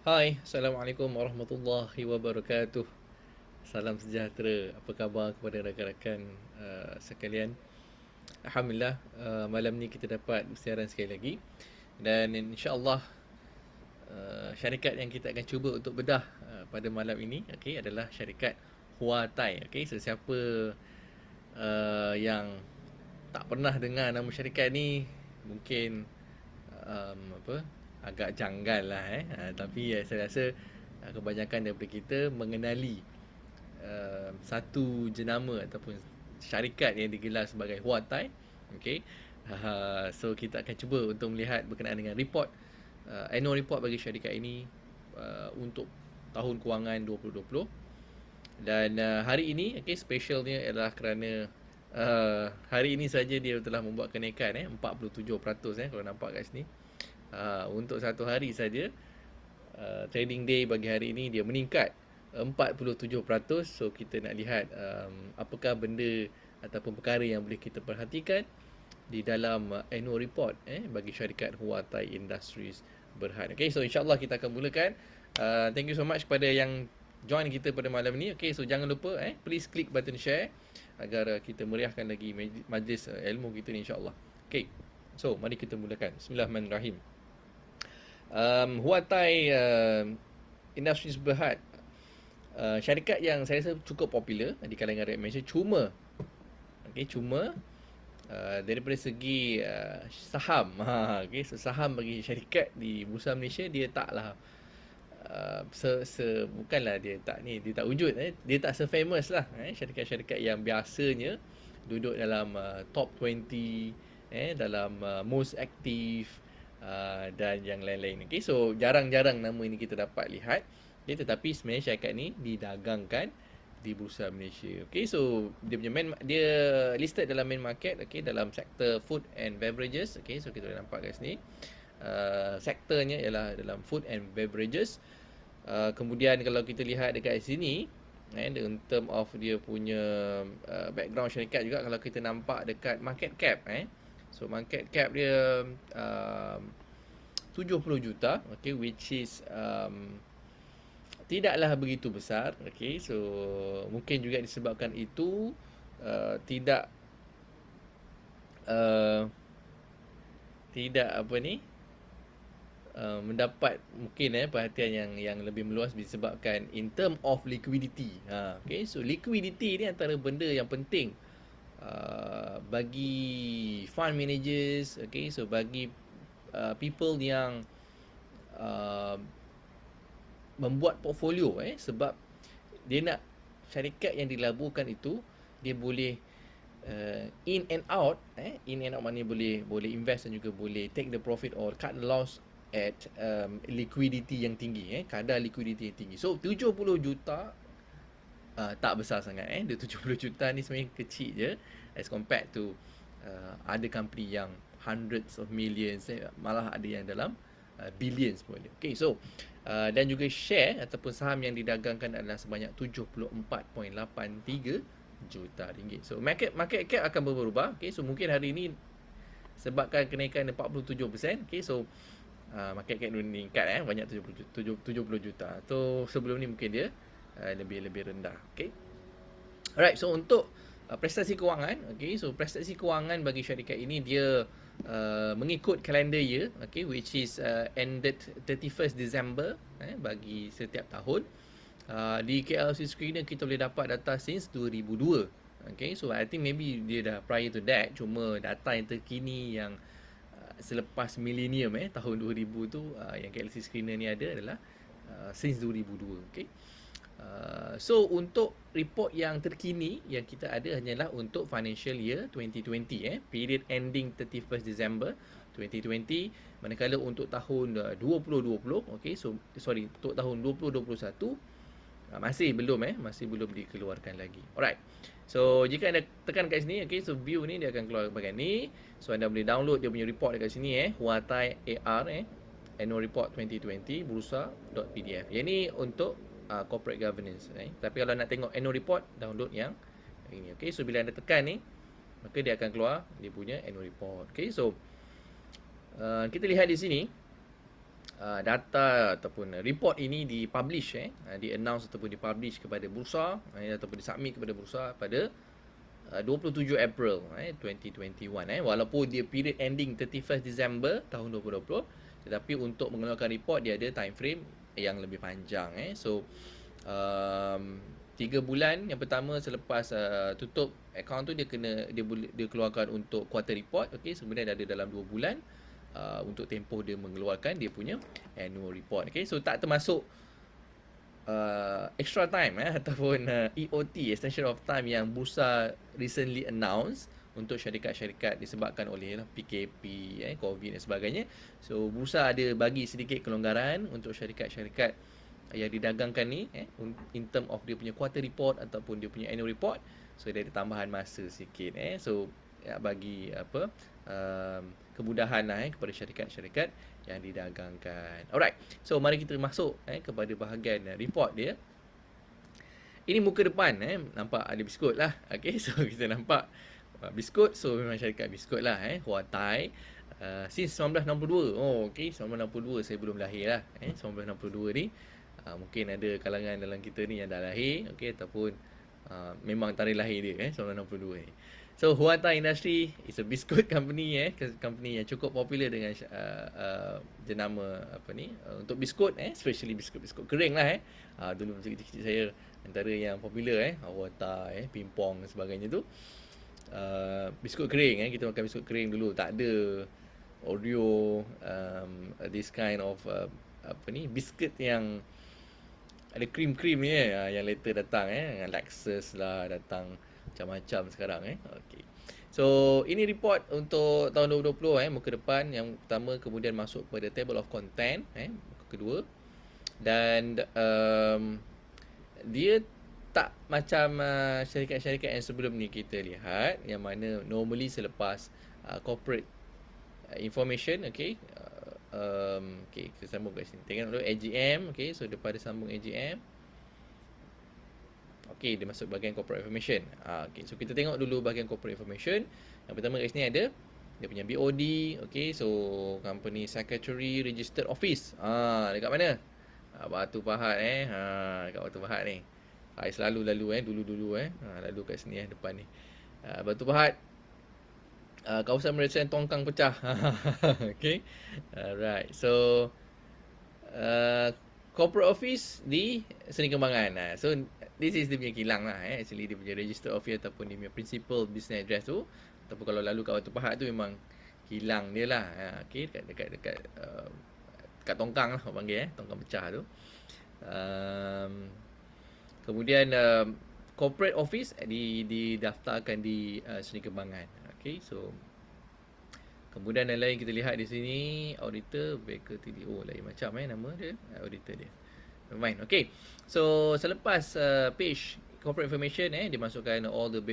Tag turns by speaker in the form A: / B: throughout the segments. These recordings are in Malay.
A: Hai, Assalamualaikum warahmatullahi wabarakatuh. Salam sejahtera. Apa khabar kepada rakan-rakan sekalian? Alhamdulillah, malam ni kita dapat siaran sekali lagi. Dan insya-Allah syarikat yang kita akan cuba untuk bedah pada malam ini, okey, adalah syarikat HWA TAI. Okey, sesiapa yang tak pernah dengar nama syarikat ni mungkin apa, agak janggal lah tapi saya rasa kebanyakan daripada kita mengenali satu jenama ataupun syarikat yang digelar sebagai HWA TAI. Okey. So kita akan cuba untuk melihat berkenaan dengan report annual report bagi syarikat ini untuk tahun kewangan 2020. Dan hari ini specialnya adalah kerana hari ini saja dia telah membuat kenaikan 47% kalau nampak kat sini. Untuk satu hari saja trading day bagi hari ini dia meningkat 47%. So kita nak lihat apakah benda ataupun perkara yang boleh kita perhatikan di dalam annual report bagi syarikat HWA TAI Industries Berhad. Okay, so insyaAllah kita akan mulakan. Thank you so much kepada yang join kita pada malam ni. Okay, so jangan lupa please click button share agar kita meriahkan lagi majlis ilmu kita ni insyaAllah. Okay, so mari kita mulakan. Bismillahirrahmanirrahim. HWA TAI Industries Berhad, syarikat yang saya rasa cukup popular di kalangan rakyat Malaysia. Cuma daripada segi saham, so saham bagi syarikat di Bursa Malaysia dia taklah bukanlah dia tak wujud, dia tak se-famous lah syarikat-syarikat yang biasanya duduk dalam top 20 dalam most active dan yang lain-lain. Okay, so jarang-jarang nama ini kita dapat lihat. Okay, tetapi sebenarnya syarikat ni didagangkan di Bursa Malaysia. Okay, so dia listed dalam main market, okay, dalam sektor food and beverages. Okay, so kita boleh nampak kat sini. Sektornya ialah dalam food and beverages. Kemudian kalau kita lihat dekat sini, in term of dia punya background syarikat juga, kalau kita nampak dekat market cap, so market cap dia 70 juta, okay, which is tidaklah begitu besar. Okay, so mungkin juga disebabkan itu tidak mendapat mungkin perhatian yang lebih meluas disebabkan in term of liquidity. Okay, so liquidity ni antara benda yang penting bagi fund managers. Okay, so bagi people yang membuat portfolio, sebab dia nak syarikat yang dilaburkan itu dia boleh in and out, maknanya boleh invest dan juga boleh take the profit or cut the loss at liquidity yang tinggi, kadar liquidity yang tinggi. So 70 juta tak besar sangat, dia 70 juta ni sebenarnya kecil je as compared to other company yang hundreds of millions, malah ada yang dalam billions pun ada. Okay, so dan juga share ataupun saham yang didagangkan adalah sebanyak 74.83 juta ringgit. So market cap akan berubah. Okay, so mungkin hari ini sebabkan kenaikan 47%, okay, so market cap meningkat banyak 70 juta. So sebelum ni mungkin dia lebih rendah. Okay, alright, so untuk prestasi kewangan, okay, so prestasi kewangan bagi syarikat ini dia mengikut calendar year, okay, which is ended 31st December bagi setiap tahun. Di KLC Screener kita boleh dapat data since 2002. Okay, so I think maybe dia dah prior to that, cuma data yang terkini yang selepas millennium tahun 2000 tu yang KLC Screener ni ada adalah since 2002. Okay, so untuk report yang terkini yang kita ada hanyalah untuk financial year 2020, period ending 31st December 2020, manakala untuk tahun 2020, okay, so sorry, untuk tahun 2021 masih belum dikeluarkan lagi. Alright, so jika anda tekan kat sini, okay, so view ni dia akan keluar bahagian ni. So anda boleh download dia punya report dekat sini, HWA TAI AR Annual Report 2020 bursa.pdf. Yang ni untuk corporate governance, tapi kalau nak tengok annual report, download yang ini. Okay, so bila anda tekan ni, maka dia akan keluar dia punya annual report. Okay, so kita lihat di sini data ataupun report ini dipublish di-announce ataupun dipublish kepada bursa ataupun disubmit kepada bursa pada 27 April 2021 walaupun dia period ending 31st December tahun 2020, tetapi untuk mengeluarkan report dia ada time frame yang lebih panjang so 3 bulan yang pertama selepas tutup account tu dia keluarkan untuk quarter report, okey, kemudian ada dalam 2 bulan untuk tempoh dia mengeluarkan dia punya annual report, okey. So tak termasuk extra time ataupun EOT, extension of time, yang bursa recently announced untuk syarikat-syarikat disebabkan oleh PKP, COVID dan sebagainya. So bursa ada bagi sedikit kelonggaran untuk syarikat-syarikat yang didagangkan ni in term of dia punya quarter report ataupun dia punya annual report. So dia ada tambahan masa sikit so bagi kemudahan kepada syarikat-syarikat yang didagangkan. Alright, so mari kita masuk kepada bahagian report dia. Ini muka depan nampak ada biskut lah. Okay, so kita nampak biskut, so memang syarikat biskut lah HWA TAI since 1962. Okay, 1962 saya belum lahir lah 1962 ni. Mungkin ada kalangan dalam kita ni yang dah lahir, okay, ataupun memang tarikh lahir dia 1962 ni. So HWA TAI Industries is a biscuit company company yang cukup popular dengan jenama untuk biskut especially biskut kering lah dulu masa kecil-kecil saya antara yang popular HWA TAI, Pimpong dan sebagainya tu. Biskut kering kita makan biskut kering dulu, tak ada Oreo, this kind of biskut yang ada krim-krim ni yang later datang dengan Lexus lah datang macam-macam sekarang okey. So ini report untuk tahun 2020 muka depan yang pertama, kemudian masuk pada table of content muka kedua, dan dia tak macam syarikat-syarikat yang sebelum ni kita lihat, yang mana normally selepas corporate information, okey, okey, kita sambung kat sini. Tengok dulu AGM, okey, so depan dia sambung AGM. Okey, dia masuk bahagian corporate information. Okey, so kita tengok dulu bahagian corporate information. Yang pertama kat sini ada dia punya BOD, okey, so company secretary registered office. Dekat mana? Batu Pahat dekat Batu Pahat ni. Saya selalu lalu dulu-dulu lalu kat sini depan ni. Batu Pahat. Kawasan Merchant Tongkang pecah. Okay. Alright. So corporate office di Seni Kembangan. So this is dia punya kilang lah actually dia punya register office ataupun dia punya principal business address tu, ataupun kalau lalu kat Batu Pahat tu memang kilang dia lah. Okay, dekat Tongkang lah orang panggil Tongkang pecah tu. Kemudian corporate office didaftarkan di Seni Kembangan. Okay, so kemudian yang lain kita lihat di sini auditor Baker TDO lain macam nama dia auditor dia. Fine. Okay, so selepas page corporate information dia masukkan all the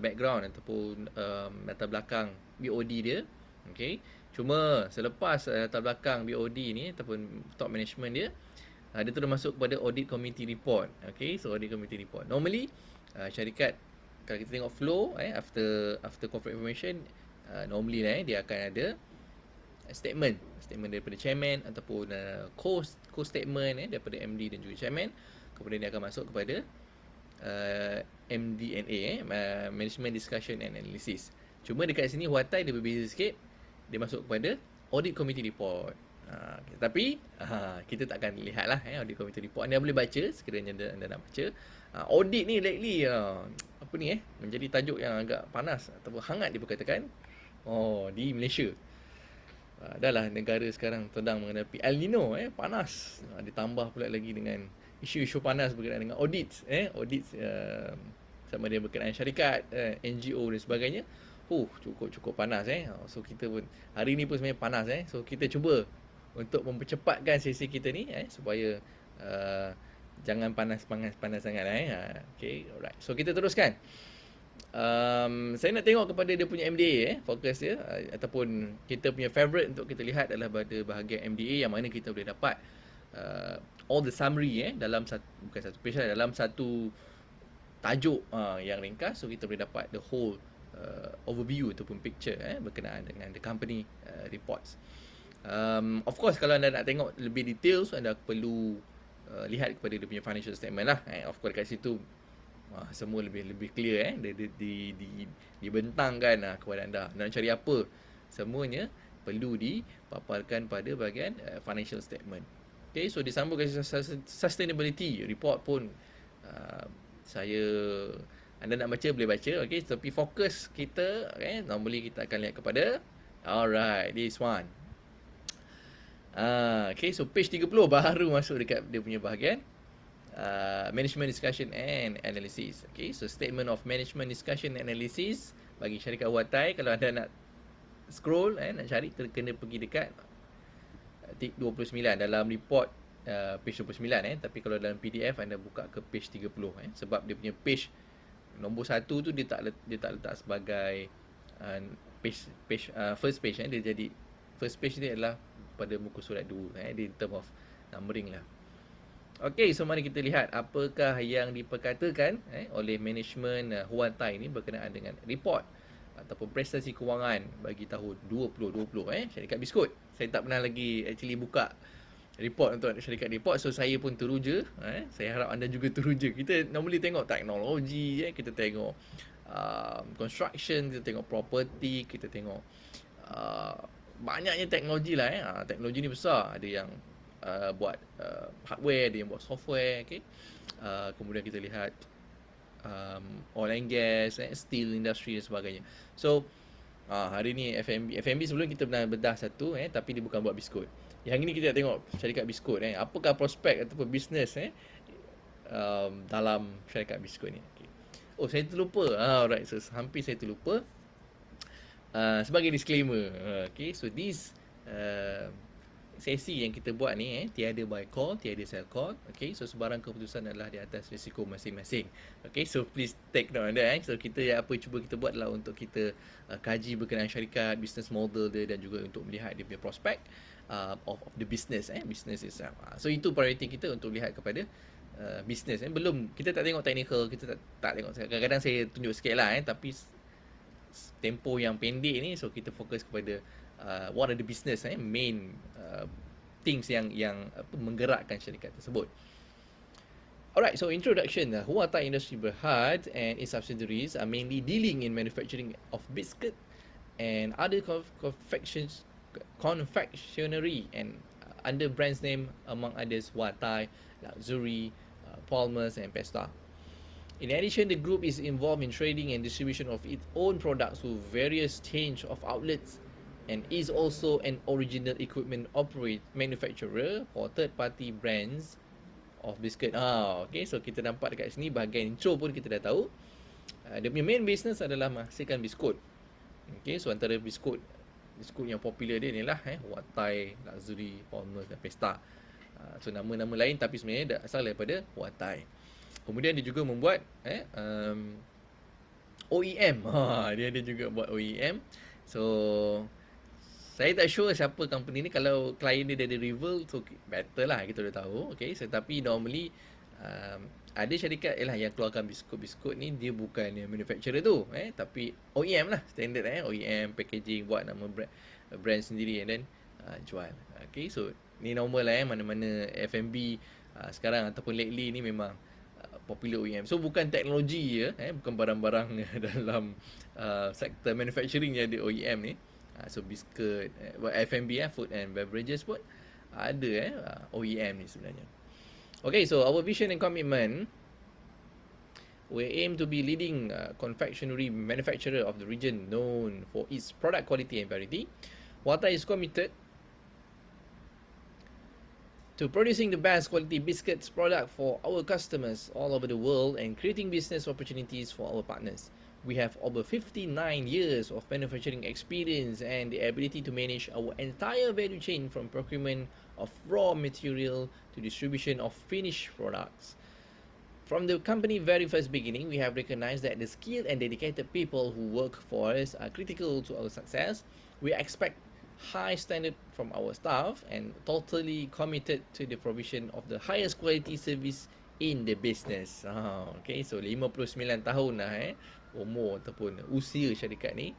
A: background ataupun latar belakang BOD dia. Okay, cuma selepas latar belakang BOD ni ataupun top management dia, dia terus masuk kepada audit committee report. Okay, so audit committee report normally syarikat, kalau kita tengok flow after corporate information, normally dia akan ada statement daripada chairman ataupun co-statement daripada MD dan juga chairman. Kemudian dia akan masuk kepada MD&A, management discussion and analysis. Cuma dekat sini HWA TAI dia berbeza sikit, dia masuk kepada audit committee report. Tapi kita tak akan lihat lah audit committee report. Anda boleh baca sekiranya anda nak baca. Audit ni lately menjadi tajuk yang agak panas ataupun hangat diperkatakan di Malaysia. Dah lah negara sekarang sedang menghadapi El Nino panas. Ditambah pula lagi dengan isu-isu panas berkenaan dengan audits sama dia berkenaan syarikat, NGO dan sebagainya. Cukup panas So kita pun hari ni pun sebenarnya panas So kita cuba untuk mempercepatkan sesi kita ni supaya jangan panas sangat Okay, alright. So kita teruskan. Saya nak tengok kepada dia punya MDA fokus dia ataupun kita punya favorite untuk kita lihat adalah pada bahagian MDA, yang mana kita boleh dapat all the summary dalam bukan satu page, dalam satu tajuk yang ringkas. So kita boleh dapat the whole overview ataupun picture berkenaan dengan the company reports. Of course kalau anda nak tengok lebih details, anda perlu lihat kepada dia punya financial statement lah. Of course kat situ semua lebih clear dibentangkan kepada anda. Nak cari apa, semuanya perlu dipaparkan pada bahagian financial statement. Okay, so disambung ke sustainability report pun saya, anda nak baca boleh baca, okay, tapi fokus kita, okay, normally kita akan lihat kepada, alright, this one. Okay, so page 30 baru masuk dekat dia punya bahagian management discussion and analysis. Okay, so statement of management discussion and analysis bagi syarikat HWA TAI. Kalau anda nak scroll, nak cari, kena pergi dekat 29 dalam report, page 29 tapi kalau dalam PDF anda buka ke page 30 sebab dia punya page nombor 1 tu dia tak letak sebagai page first page dia jadi first page dia adalah pada muka surat 2 dia in term of numbering lah. Okey, so mari kita lihat apakah yang diperkatakan oleh management HWA TAI ini berkenaan dengan report ataupun prestasi kewangan bagi tahun 2020 syarikat biskut. Saya tak pernah lagi actually buka report untuk syarikat report, so saya pun teruja. Saya harap anda juga teruja. Kita normally tengok teknologi, kita tengok construction, kita tengok property, kita tengok banyaknya teknologi lah. Teknologi ni besar. Ada yang buat hardware, ada yang buat software, okay. Kemudian kita lihat oil and gas, steel industry dan sebagainya. So hari ni F&B sebelum kita pernah bedah satu tapi dia bukan buat biskut. Yang ini kita tengok syarikat biskut apakah prospek ataupun bisnes dalam syarikat biskut ni. Okay. Oh, saya terlupa. Alright, so hampir saya terlupa. Sebagai disclaimer, okay, so this sesi yang kita buat ni tiada buy call, tiada sell call. Okay, so sebarang keputusan adalah di atas risiko masing-masing. Okay, so please take note on that. So kita apa cuba kita buat adalah untuk kita kaji berkenaan syarikat, business model dia dan juga untuk melihat dia punya prospek of the business business itself. So itu priority kita untuk lihat kepada business. Belum, kita tak tengok technical, kita tak tengok. Kadang-kadang saya tunjuk sikit lah tapi tempoh yang pendek ni, so kita fokus kepada what are the business main things yang menggerakkan syarikat tersebut. Alright, so introduction. HWA TAI Industries Berhad and its subsidiaries are mainly dealing in manufacturing of biscuit and other confectionery and under brands name among others HWA TAI, Luxury, Palmer's and Pesta. In addition, the group is involved in trading and distribution of its own products to various change of outlets and is also an original equipment manufacturer for third-party brands of biscuit. Okay, so kita nampak dekat sini bahagian intro pun kita dah tahu. Dia punya main business adalah menghasilkan biskut. Okay, so antara biskut yang popular dia ni lah HWA TAI, Luxury, Palmer's dan Pesta. So nama-nama lain tapi sebenarnya asal daripada HWA TAI. Kemudian dia juga membuat OEM. Dia juga buat OEM. So saya tak sure siapa company ni. Kalau klien dia dari rival, so better lah, kita dah tahu. Okay, so, tapi normally ada syarikat yang keluarkan biskut-biskut ni, dia bukan manufacturer tu tapi OEM lah, standard OEM, packaging, buat nama brand sendiri and then jual. Okay, so ni normal lah mana-mana F&B sekarang ataupun lately ni memang popular OEM. So bukan teknologi bukan barang-barang dalam sektor manufacturing yang ada OEM ni. So biscuit, F&B food and beverages pun ada OEM ni sebenarnya. Okay, so our vision and commitment, we aim to be leading confectionery manufacturer of the region known for its product quality and variety. HWA TAI is committed to producing the best quality biscuits product for our customers all over the world and creating business opportunities for our partners. We have over 59 years of manufacturing experience and the ability to manage our entire value chain from procurement of raw material to distribution of finished products. From the company's very first beginning, we have recognized that the skilled and dedicated people who work for us are critical to our success. We expect high standard from our staff and totally committed to the provision of the highest quality service in the business. Okay, so 59 tahun lah umur ataupun usia syarikat ni.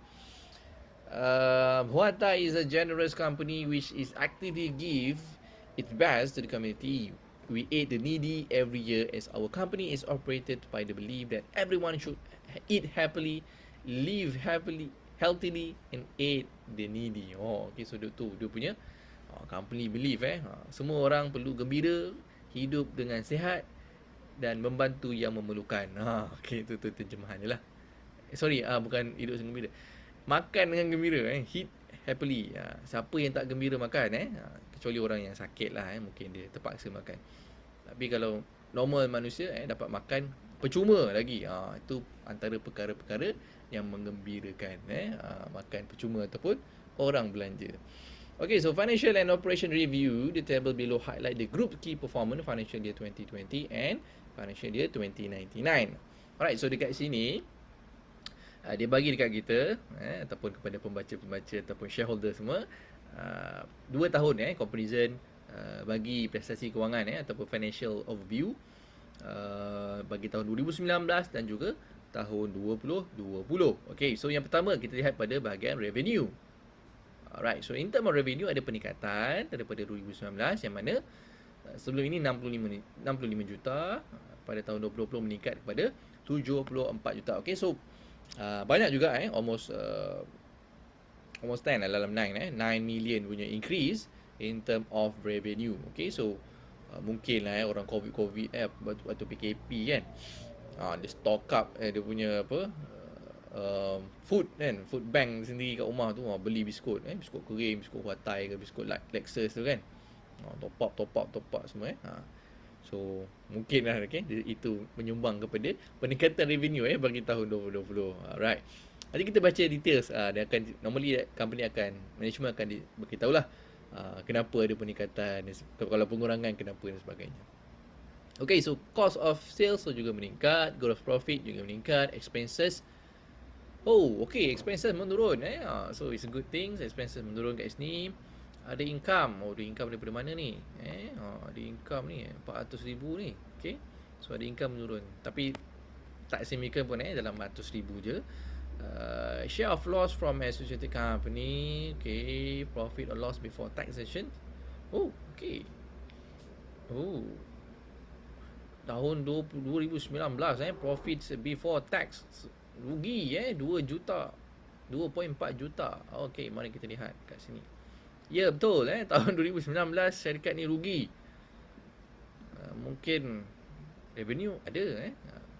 A: HWA TAI is a generous company which is actively give its best to the community. We aid the needy every year as our company is operated by the belief that everyone should eat happily, live happily, healthily and aid the needy. Oh, okay, so tu dia punya company belief semua orang perlu gembira, hidup dengan sihat dan membantu yang memerlukan. Okay, tu terjemahan je lah. Sorry, bukan hidup dengan gembira. Makan dengan gembira, eat happily. Siapa yang tak gembira makan, kecuali orang yang sakit lah, mungkin dia terpaksa makan. Tapi kalau normal manusia, dapat makan percuma lagi. Itu antara perkara-perkara yang menggembirakan. Makan percuma ataupun orang belanja. Okay, so financial and operation review. The table below highlight the group key performance financial year 2020 and financial year 2099. Alright, so dekat sini dia bagi dekat kita ataupun kepada pembaca-pembaca ataupun shareholder semua 2 tahun comparison bagi prestasi kewangan ataupun financial overview bagi tahun 2019 dan juga tahun 2020. Okay, so yang pertama kita lihat pada bahagian revenue. Alright, so in term of revenue ada peningkatan daripada 2019 yang mana sebelum ini 65 juta, pada tahun 2020 meningkat kepada 74 juta. Okay, so banyak juga almost 10 dalam 9 million punya increase in term of revenue. Okay, so mungkin lah orang COVID waktu PKP kan, dia stock up dia punya apa food kan, food bank sendiri kat rumah tu, beli biskut biskut kering, biskut HWA TAI ke biskut Lexus tu kan, top up semua So mungkin lah itu menyumbang kepada peningkatan revenue bagi tahun 2020. Alright. Nanti kita baca details. Dia akan normally company akan management akan beritahu lah kenapa ada peningkatan, kalau pengurangan kenapa dan sebagainya. Okay, so cost of sales juga meningkat, gross profit juga meningkat, expenses. Oh, okay, expenses menurun so it's a good thing, expenses menurun kat sini. Ada income. Ada income daripada mana ni? Ada income ni 400,000 ni. Okay, so ada income menurun, tapi tak signifikan pun dalam 100,000 je. Share of loss from associated company. Okay, profit or loss before taxation. Oh, okay. Oh, tahun 2019 profit before tax rugi 2 juta, 2.4 juta. Okay, mari kita lihat kat sini. Ya, betul tahun 2019 syarikat ni rugi. Mungkin revenue ada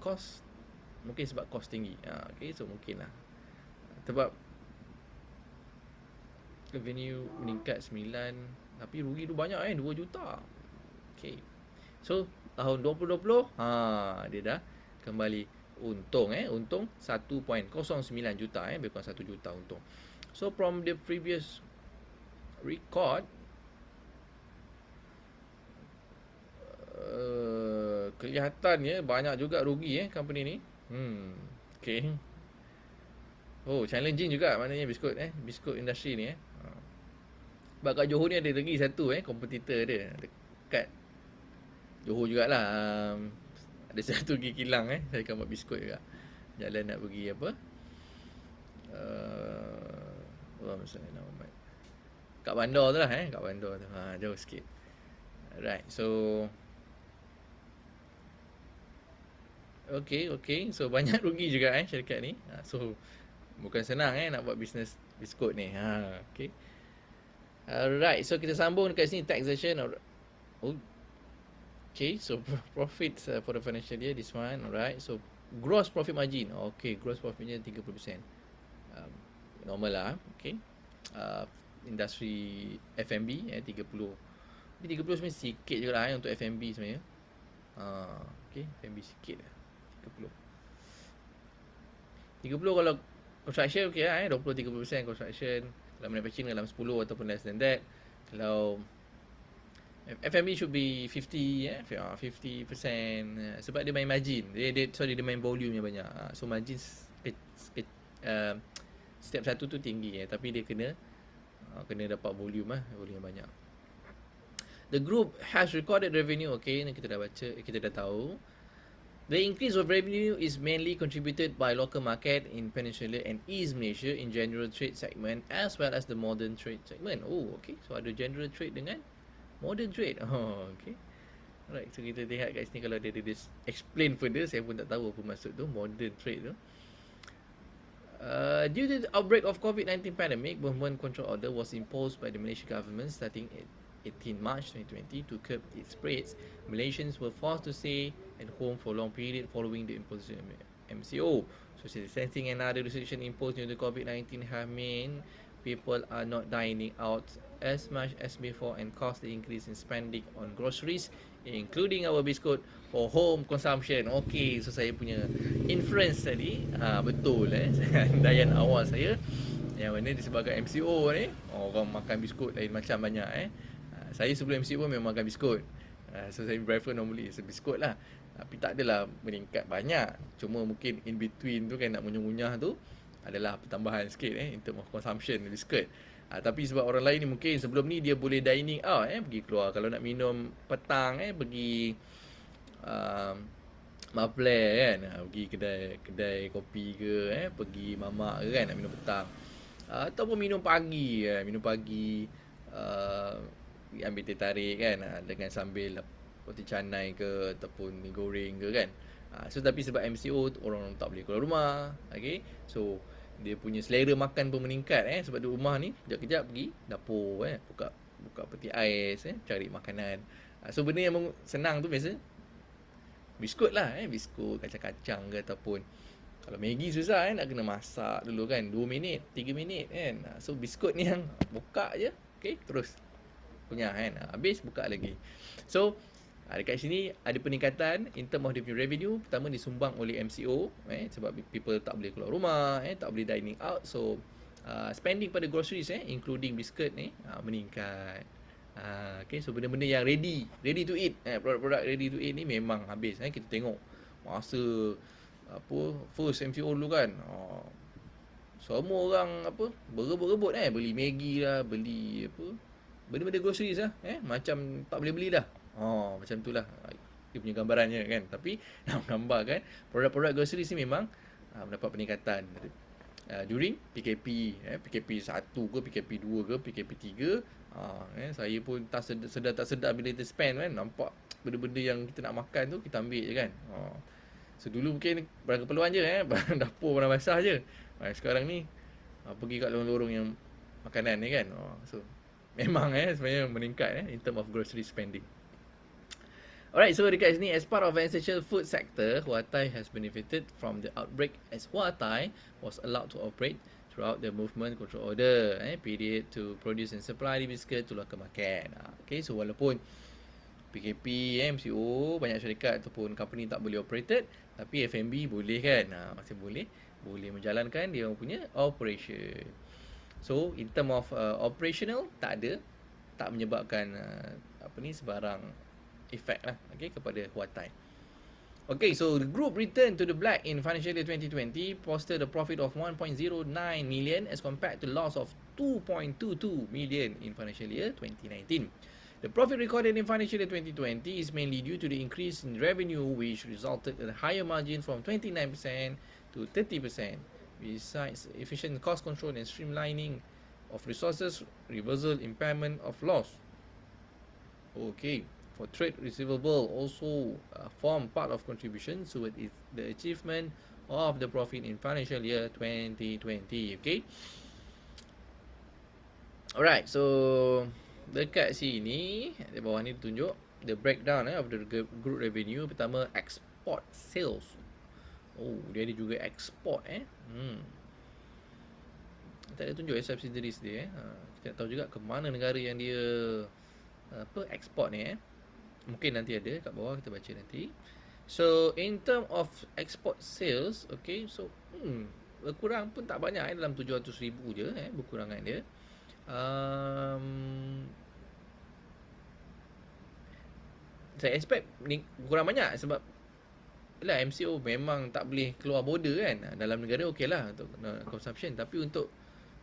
A: cost mungkin sebab cost tinggi. Okay, so mungkin lah sebab revenue meningkat 9 tapi rugi tu banyak 2 juta. Okay, so tahun 2020 dia dah kembali untung untung 1.09 juta lebih kurang 1 juta untung. So from the previous record, kelihatannya banyak juga rugi company ni. Okay. Oh, challenging juga maknanya biskut biskut industri ni sebab kat Johor ni ada lagi satu kompetitor dia dekat Johor jugalah. Ada satu pergi kilang saya akan buat biskut juga, jalan nak pergi apa misalnya nama kat bandar tu lah kat bandar tu jauh sikit. Alright, so Okay, so banyak rugi juga syarikat ni. So bukan senang nak buat bisnes biskut ni. Okay. Alright, so kita sambung dekat sini taxation. Okay, so profits for the financial year, this one. Alright, so gross profit margin. Okay, gross profitnya 30%. Normal lah. Okay. Industri F&B 30. Tapi 30 sebenarnya sikit je lah untuk F&B sebenarnya. Okay, F&B sikit lah 30 kalau construction okay lah 20-30% construction. Kalau manufacturing dalam 10 ataupun less than that. Kalau F&B should be 50 50% sebab dia main margin. Dia main volume yang banyak. So margin setiap satu tu tinggi tapi dia kena dapat volume volume yang banyak. The group has recorded revenue. Okay, ni kita dah baca, kita dah tahu. The increase of revenue is mainly contributed by local market in Peninsula and East Malaysia in general trade segment as well as the modern trade segment. Oh, okay. So ada general trade dengan modern trade. Oh, okay. Alright, so kita lihat kat sini kalau dia explain further, saya pun tak tahu apa maksud tu, modern trade tu. Due to the outbreak of COVID-19 pandemic, movement control order was imposed by the Malaysian government starting 18 March 2020 to curb its spreads. Malaysians were forced to stay at home for a long period following the imposition of MCO. Social distancing and other restrictions imposed due to COVID-19 have meant people are not dining out as much as before and caused the increase in spending on groceries, including our biscuit for home consumption. Okay, so saya punya inference tadi betul andaian awal saya yang mana disebabkan MCO ni orang makan biskut lain macam banyak saya sebelum MCO memang makan biskut. So saya prefer normally biskut lah. Tapi tak adalah meningkat banyak. Cuma mungkin in between tu kan nak ngunyah-ngunyah tu adalah pertambahan sikit in term of consumption biskut. Tapi sebab orang lain ni mungkin sebelum ni dia boleh dining out pergi keluar. Kalau nak minum petang pergi Maple kan, pergi kedai kopi ke pergi mamak ke kan nak minum petang. Ataupun minum pagi ambil teh tarik kan dengan sambil roti canai ke ataupun mi goreng ke kan. So tapi sebab MCO orang tak boleh keluar rumah. Okay, so dia punya selera makan pun meningkat sebab di rumah ni kejap-kejap pergi dapur buka peti ais cari makanan. So benda yang senang tu biasa biskut lah biskut kacang-kacang ke ataupun kalau Maggi susah nak kena masak dulu kan 2 minit 3 minit kan. So biskut ni yang buka je okay terus punya kan habis buka lagi. So dekat sini ada peningkatan in term of the revenue. Pertama disumbang oleh MCO sebab people tak boleh keluar rumah tak boleh dining out. So spending pada groceries including biskut ni meningkat. Okay, so benda-benda yang ready to eat produk-produk ready to eat ni memang habis kita tengok masa first MCO dulu kan semua orang berebut-rebut beli Maggi lah, beli benda-benda groceries macam tak boleh beli dah. Macam tu lah dia punya gambarannya kan. Tapi nak gambarkan produk-produk groceries ni memang mendapat peningkatan during PKP PKP 1 ke PKP 2 ke PKP 3. Saya pun tak sedar tak sedar bila kita spend kan nampak benda-benda yang kita nak makan tu kita ambil je kan. So dulu mungkin barang keperluan je barang dapur barang basah je. Sekarang ni pergi kat lorong-lorong yang makanan ni kan. So memang sebenarnya meningkat in term of grocery spending. Alright, so dekat sini as part of an essential food sector, HWA TAI has benefited from the outbreak as HWA TAI was allowed to operate throughout the movement control order period to produce and supply the biscuit to local market. Okay, so walaupun PKP MCO banyak syarikat ataupun company tak boleh operated, tapi F&B boleh kan, masih boleh menjalankan dia punya operation. So in term of operational tak menyebabkan sebarang effect lah kepada HWA TAI. Okay, so the group returned to the black in financial year 2020, posted a profit of 1.09 million as compared to loss of 2.22 million in financial year 2019. The profit recorded in financial year 2020 is mainly due to the increase in revenue, which resulted in a higher margin from 29% to 30%. Besides efficient cost control and streamlining of resources, reversal impairment of loss. Okay, for trade receivable also form part of contribution to the achievement of the profit in financial year 2020. Okay. Alright, so dekat sini di bawah ni tunjuk the breakdown of the group revenue. Pertama export sales. Dia ada juga export kita ada tunjuk subsidiaries dia kita tahu juga ke mana negara yang dia export ni mungkin nanti ada kat bawah kita baca nanti. So in term of export sales, okay, so berkurang pun tak banyak dalam 700,000 je berkurangan dia. Saya expect kurang banyak sebab MCO memang tak boleh keluar border kan. Dalam negara okey lah untuk consumption, tapi untuk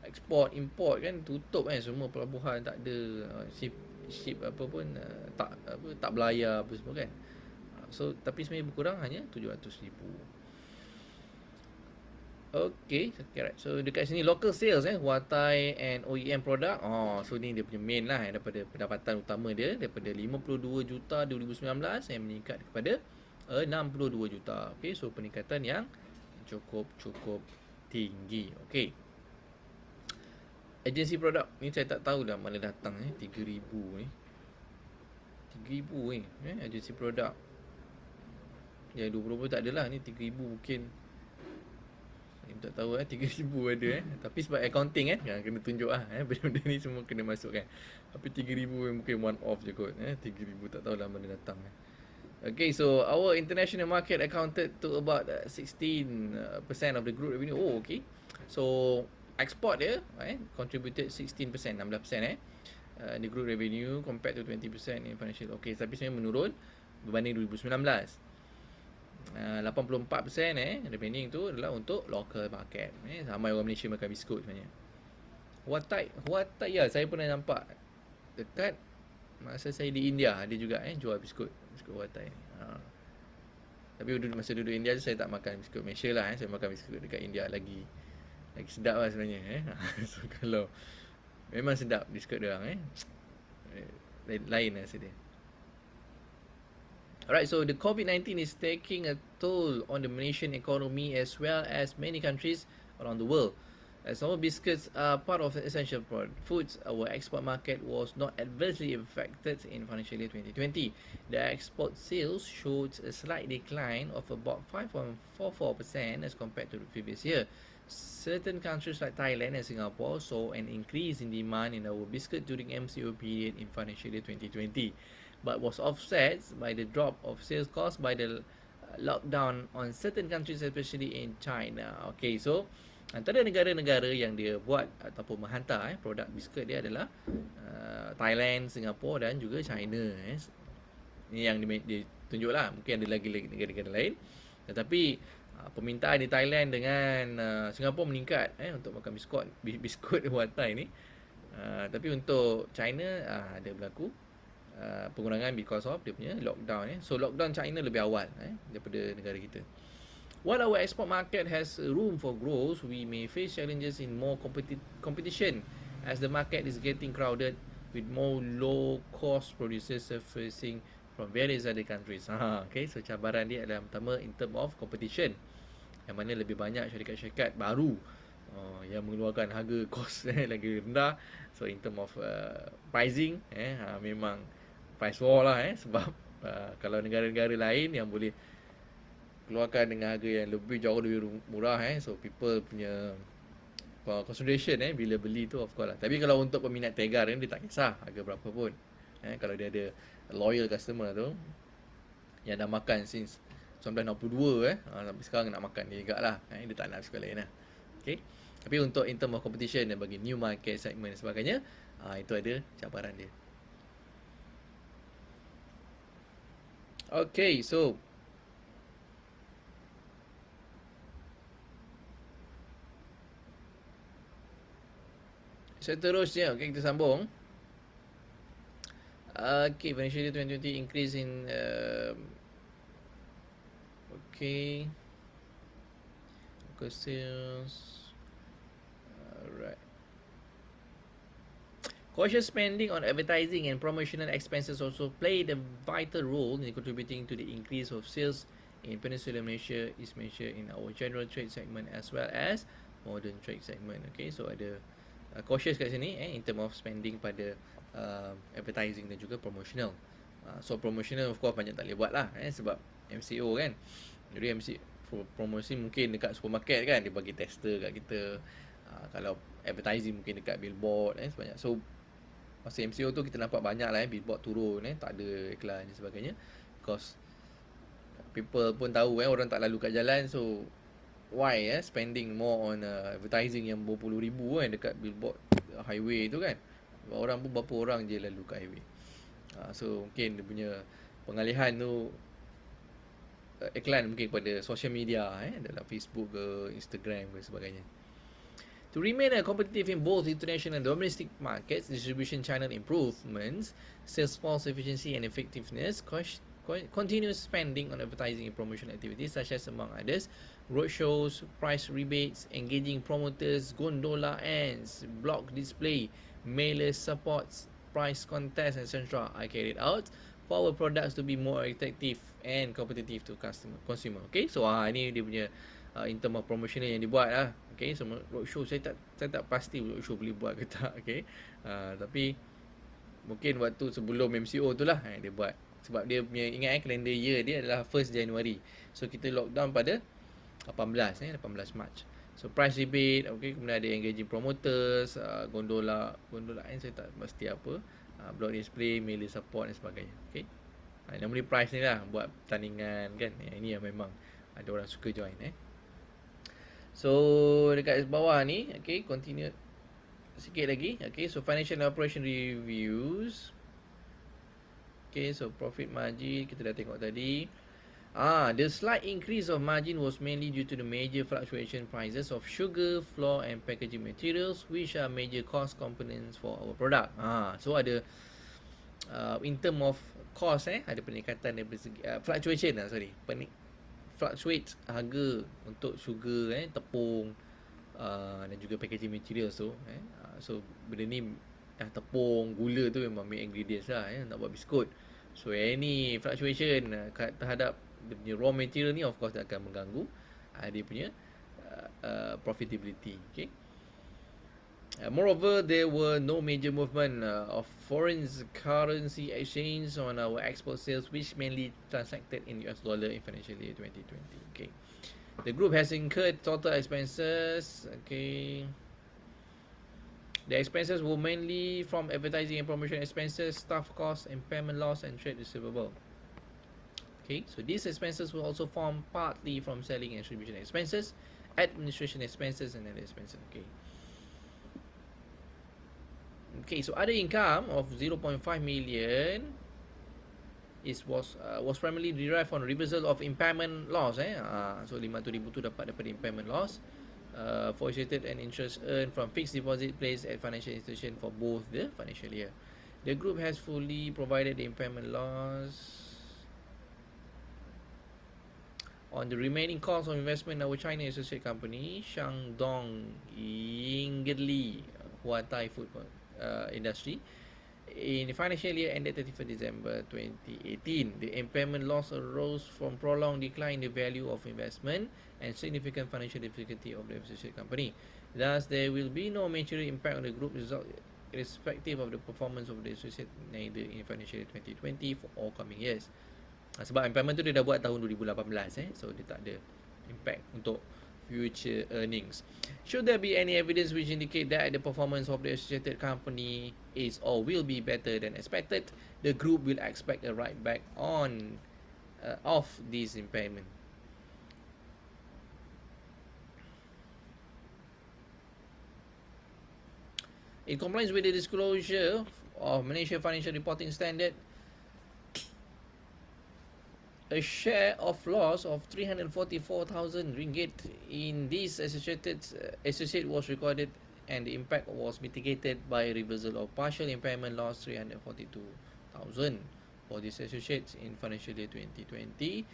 A: export import kan tutup semua pelabuhan tak ada ship apa pun tak berlayar apa semua kan. So tapi sebenarnya berkurang hanya 700,000. Okay, right. So dekat sini local sales HWA TAI and OEM product. So ni dia punya main lah daripada pendapatan utama dia daripada 52 juta 2019 yang meningkat kepada 62 juta. Okay, so peningkatan yang cukup tinggi. Okay. Agensi produk ni saya tak tahu dah mana datang 3,000 ni. 3,000 ni agensi produk. Yang 20 tak adalah ni 3,000 mungkin. Saya tak tahu 3,000 ada tapi sebab accounting kena tunjuk benda-benda ni semua kena masukkan. Tapi 3,000 mungkin one off je kot 3,000 tak tahu lah mana datang. Okay, so our international market accounted to about 16% of the group revenue. Oh, okay. So export dia contributed 16%, 16% the group revenue compared to 20% in financial. Okay, tapi sebenarnya menurun berbanding 2019. 84% remaining tu adalah untuk local market. Ramai orang Malaysia makan biskut sebenarnya. HWA TAI ya, saya pernah nampak dekat masa saya di India ada juga jual biskut HWA TAI. Tapi masa duduk India saya tak makan biskut Malaysia lah saya makan biskut dekat India lagi sedap lah sebenarnya So kalau memang sedap biskut dia orang lain rasa dia. Alright, so the COVID-19 is taking a toll on the Malaysian economy as well as many countries around the world. As our biscuits are part of the essential foods, our export market was not adversely affected in financial year 2020. The export sales showed a slight decline of about 5.44% as compared to the previous year. Certain countries like Thailand and Singapore saw an increase in demand in our biscuit during MCO period in financial year 2020. But was offset by the drop of sales caused by the lockdown on certain countries, especially in China. Okay, so antara negara-negara yang dia buat ataupun menghantar produk biskut dia adalah Thailand, Singapore dan juga China. Ini yang ditunjuk lah. Mungkin ada lagi negara-negara lain. Tetapi permintaan di Thailand dengan Singapore meningkat untuk makan biskut HWA TAI ni. Tapi untuk China ada berlaku pengurangan because of dia punya lockdown. So lockdown China lebih awal daripada negara kita. While our export market has room for growth, we may face challenges in more competition as the market is getting crowded with more low-cost producers surfacing from various other countries. Okay, so cabaran dia adalah pertama in term of competition, yang mana lebih banyak syarikat-syarikat baru yang mengeluarkan harga kos lagi rendah. So in term of pricing memang price war lah sebab kalau negara-negara lain yang boleh keluarkan dengan harga yang jauh lebih murah so people punya consideration bila beli tu of course lah. Tapi kalau untuk peminat tegar dia tak kisah harga berapa pun kalau dia ada loyal customer tu yang dah makan since 1962 sampai sekarang nak makan dia juga lah dia tak nak sekolah lain lah. Okay. Tapi untuk in term of competition dan bagi new market segment dan sebagainya itu ada cabaran dia. Okay, so seterusnya kita sambung. Okay, financial year 2020 increase in local sales. Alright. Cautious spending on advertising and promotional expenses also played a vital role in contributing to the increase of sales in Peninsular Malaysia, East Malaysia in our general trade segment as well as modern trade segment. Okay, so ada cautious kat sini in term of spending pada advertising dan juga promotional. So promotional of course banyak tak boleh buat lah sebab MCO kan. Jadi promosi mungkin dekat supermarket kan dia bagi tester kat kita. Kalau advertising mungkin dekat billboard sebanyak. So masa MCO tu kita nampak banyak lah billboard turun tak ada iklan dan sebagainya because people pun tahu orang tak lalu kat jalan, so why spending more on advertising yang berpuluh ribu dekat billboard highway tu kan. Orang pun berapa orang je lalu kat highway. So mungkin dia punya pengalihan tu iklan mungkin pada social media dalam Facebook ke Instagram ke sebagainya. To remain competitive in both international and domestic markets, distribution channel improvements, sales force efficiency and effectiveness continuous spending on advertising and promotion activities such as, among others, roadshows, price rebates, engaging promoters, gondola ends, block display, mailer supports, price contests, etc. are carried out for our products to be more attractive and competitive to consumer. Okay, so ini dia punya in term of promotional yang dibuat lah. Okay, so roadshow saya tak pasti roadshow boleh buat ke tak. Okay, tapi mungkin waktu sebelum MCO tu lah dia buat. Sebab dia punya, ingat calendar year dia adalah 1st January. So kita lockdown pada 18 March. So price rebate, okay, kemudian ada engaging promoters, gondola saya tak pasti apa, block display, mailer support dan sebagainya. Okay, normally price ni lah buat pertandingan kan. Ini yang memang ada orang suka join. So dekat bawah ni, okay, continue sikit lagi. Okay, so financial and operation reviews. Okay, so profit margin kita dah tengok tadi. The slight increase of margin was mainly due to the major fluctuation prices of sugar, flour and packaging materials, which are major cost components for our product. So ada in term of cost, ada peningkatan dari segi fluctuation fluctuate harga untuk sugar, tepung, dan juga packaging materials tu. So benda ni tepung, gula tu memang main ingredients lah, nak buat biskut. So any fluctuation terhadap dia punya raw material ni, of course akan mengganggu dia punya profitability. Okay. Moreover, there were no major movement of foreign currency exchange on our export sales, which mainly transacted in US dollar in financial year 2020. Okay. The group has incurred total expenses. Okay. The expenses were mainly from advertising and promotion expenses, staff costs, impairment loss, and trade receivable. Okay, so these expenses will also form partly from selling and distribution expenses, administration expenses, and other expenses. Okay, so other income of 0.5 million was primarily derived from reversal of impairment loss. So 500,000 tu dapat daripada impairment loss. For associated and interest earned from fixed deposit placed at financial institution for both the financial year. The group has fully provided the impairment loss. On the remaining cost of investment in our China associate company, Shandong Yingli HWA TAI Food Industry, in the financial year ended 31st December 2018, the impairment loss arose from prolonged decline in the value of investment and significant financial difficulty of the associate company. Thus, there will be no material impact on the group result irrespective of the performance of the associate neither in financial year 2020 for all coming years. Sebab impairment tu dia dah buat tahun 2018, so dia tak ada impact untuk future earnings. Should there be any evidence which indicate that the performance of the associated company is or will be better than expected, the group will expect a write back on of this impairment. In compliance with the disclosure of Malaysia Financial Reporting Standard, a share of loss of 344,000 ringgit in this associate was recorded, and the impact was mitigated by reversal of partial impairment loss 342,000 for this associate in financial year 2020,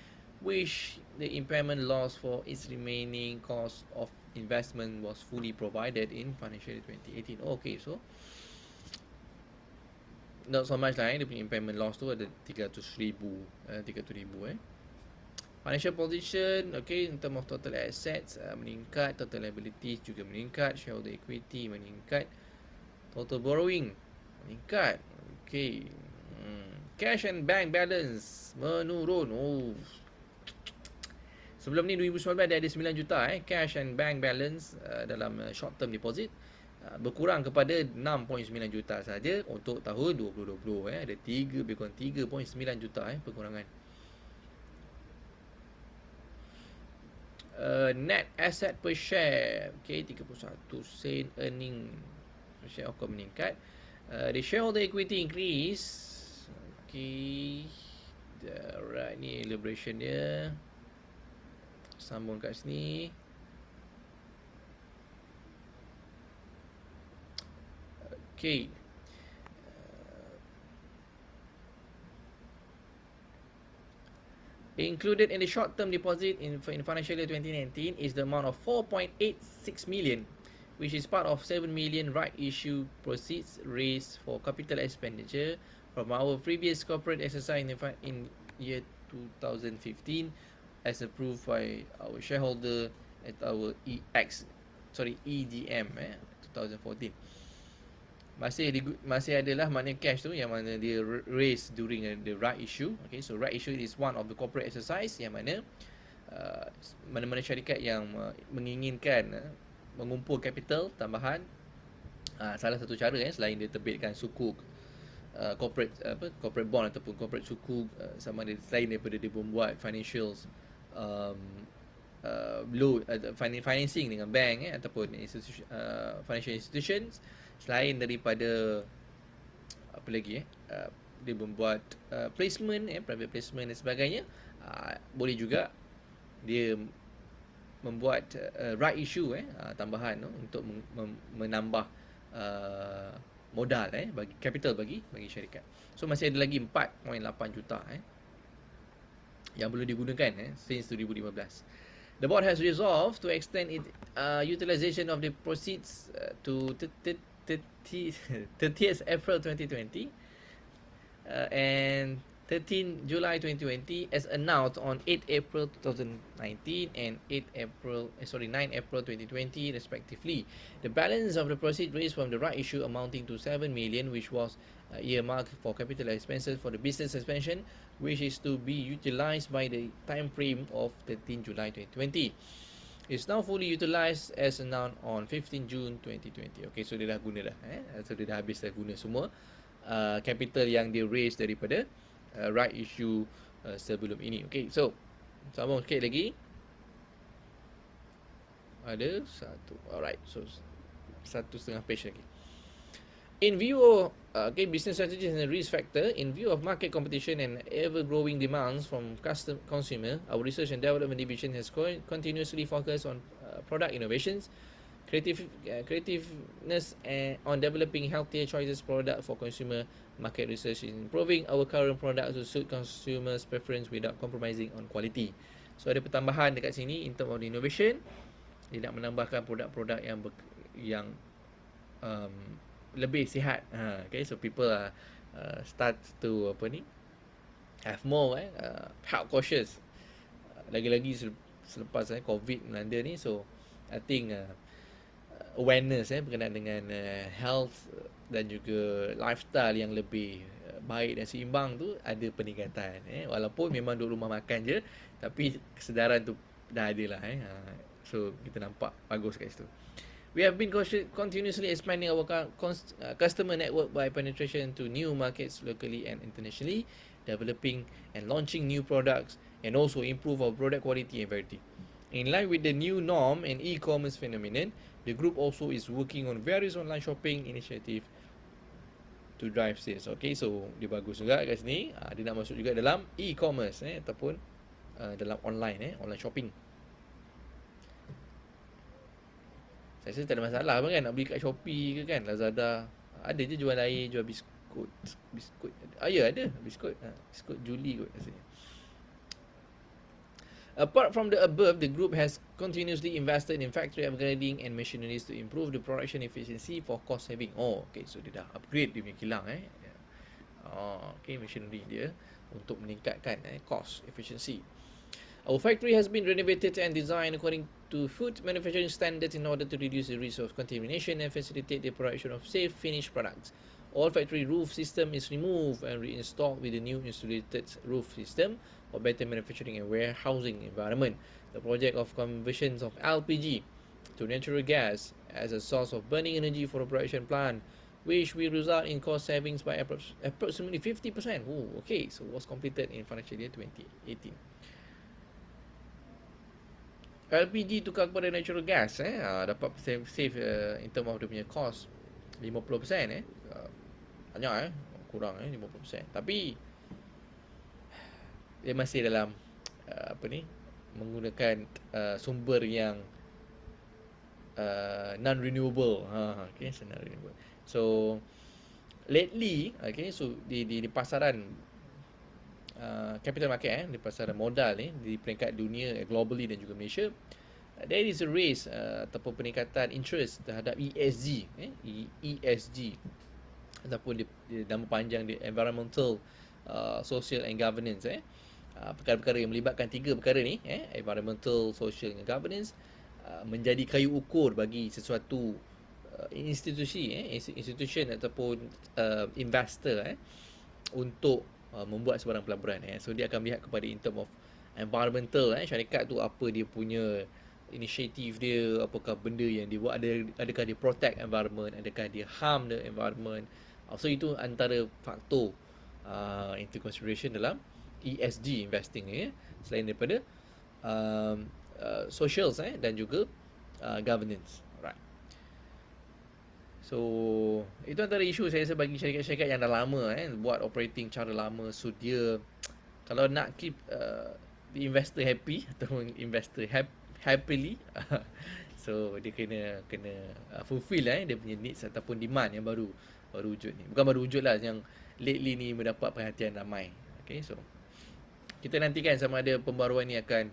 A: which the impairment loss for its remaining cost of investment was fully provided in financial year 2018. Okay, so not so much lah, dia punya impairment loss tu ada 300,000. Financial position, okay, in term of total assets meningkat, total liabilities juga meningkat, shareholder equity meningkat, total borrowing meningkat. Okay. Cash and bank balance menurun. Sebelum ni 2019 dia ada 9 juta cash and bank balance dalam short term deposit, berkurang kepada 6.9 juta saja untuk tahun 2020. Ada 3.9 juta pengurangan. Net asset per share, okay, 31 sen earning per share akan meningkat. The shareholder equity increase, okay, alright, ni elaboration dia, sambung kat sini. Okay. Included in the short-term deposit in financial year 2019 is the amount of 4.86 million, which is part of 7 million right issue proceeds raised for capital expenditure from our previous corporate exercise in year 2015, as approved by our shareholder at our EGM 2014. Masih adalah makna cash tu yang mana dia raise during the right issue. Okay, so right issue is one of the corporate exercise yang mana mana-mana syarikat yang menginginkan mengumpul capital tambahan, salah satu cara selain dia terbitkan sukuk corporate bond ataupun corporate sukuk, sama ada selain daripada dia membuat financials loan, financing dengan bank ataupun financial institutions, selain daripada apa lagi dia membuat placement, private placement dan sebagainya, boleh juga dia membuat right issue tambahan untuk menambah modal bagi capital bagi syarikat. So masih ada lagi 4.8 juta yang belum digunakan since 2015. The board has resolved to extend utilization of the proceeds to 30th April 2020 and 13 July 2020 as announced on 8 April 2019 and 9 April 2020 respectively. The balance of the proceeds raised from the right issue amounting to 7 million, which was earmarked for capital expenses for the business expansion, which is to be utilized by the time frame of 13 July 2020. It's now fully utilized as announced on 15 June 2020. Okay, so dia dah guna dah. So dia dah habis dah guna semua capital yang dia raise daripada right issue sebelum ini. Okay, so sambung sikit lagi. Ada satu. Alright, so 1.5 page lagi. In view of business strategies and risk factor, in view of market competition and ever-growing demands from consumer, our research and development division has continuously focused on product innovations, creativeness, and on developing healthier choices product for consumer market research, in improving our current products to suit consumers' preference without compromising on quality. So ada pertambahan dekat sini in term of innovation. Dia nak menambahkan produk-produk yang lebih sihat. Okay, so people start to have more health cautious. Lagi-lagi selepas COVID melanda ni, so I think awareness berkenaan dengan health dan juga lifestyle yang lebih baik dan seimbang tu ada peningkatan. Walaupun memang duduk rumah makan je, tapi kesedaran tu dah ada lah. So kita nampak bagus kat situ. We have been continuously expanding our customer network by penetration to new markets locally and internationally, developing and launching new products, and also improve our product quality and variety. In line with the new norm and e-commerce phenomenon, the group also is working on various online shopping initiative to drive sales. Okay, so dia bagus juga kat sini. Dia nak masuk juga dalam e-commerce ataupun dalam online shopping. Saya rasa tak ada masalah pun kan nak beli kat Shopee ke kan, Lazada. Ada je jual air, jual biskut. Ya ada biskut. Biskut Juli kot rasanya. Apart from the above, the group has continuously invested in factory upgrading and machineries to improve the production efficiency for cost saving. Okay, so dia dah upgrade dia punya kilang okay, machinery dia untuk meningkatkan cost efficiency. Our factory has been renovated and designed according to food manufacturing standards in order to reduce the risk of contamination and facilitate the production of safe finished products. All factory roof system is removed and reinstalled with a new insulated roof system for better manufacturing and warehousing environment. The project of conversions of LPG to natural gas as a source of burning energy for the production plant, which will result in cost savings by approximately 50%. Okay, so was completed in financial year 2018. LPG tukar kepada natural gas dapat save in term of dia punya cost 50%. Banyak kurang 50%. Tapi dia masih dalam menggunakan sumber yang non-renewable. Okay, so non-renewable. So lately, okay, so di pasaran capital market di pasaran modal ni di peringkat dunia, globally dan juga Malaysia, there is a raise ataupun peningkatan interest terhadap ESG, ESG ataupun nama panjang dia environmental, social and governance, perkara-perkara yang melibatkan tiga perkara ni, environmental, social and governance, menjadi kayu ukur bagi sesuatu institution ataupun investor untuk membuat sebarang pelaburan. So dia akan melihat kepada in term of environmental, syarikat tu apa dia punya inisiatif dia, apakah benda yang dia buat, adakah dia protect environment, adakah dia harm the environment. So itu antara faktor into consideration dalam ESG investing ni, selain daripada socials dan juga governance. Alright. So itu antara isu saya rasa bagi syarikat-syarikat yang dah lama buat operating cara lama. So dia kalau nak keep the investor happy ataupun investor happily so dia kena fulfill dia punya needs ataupun demand yang baru wujud ni. Bukan baru wujud lah, yang lately ni mendapat perhatian ramai. Okay, so kita nantikan sama ada pembaruan ni akan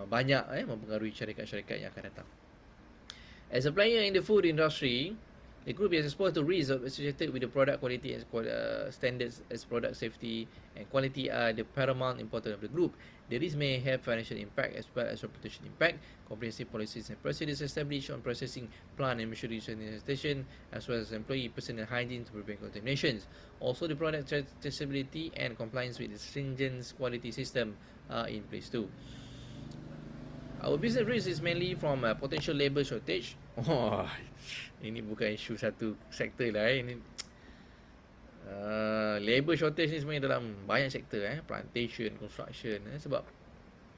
A: banyak mempengaruhi syarikat-syarikat yang akan datang. As a player in the food industry, the group is exposed to risks associated with the product quality and standards, as product safety and quality are the paramount importance of the group. The risk may have financial impact as well as reputation impact. Comprehensive policies and procedures established on processing plant and machinery sanitation, as well as employee personal hygiene to prevent contaminations. Also, the product traceability and compliance with the stringent quality system are in place too. Our business risk is mainly from potential labour shortage. Ini bukan isu satu sektor lah. Ini labour shortage ni sebenarnya dalam banyak sektor, plantation, construction, sebab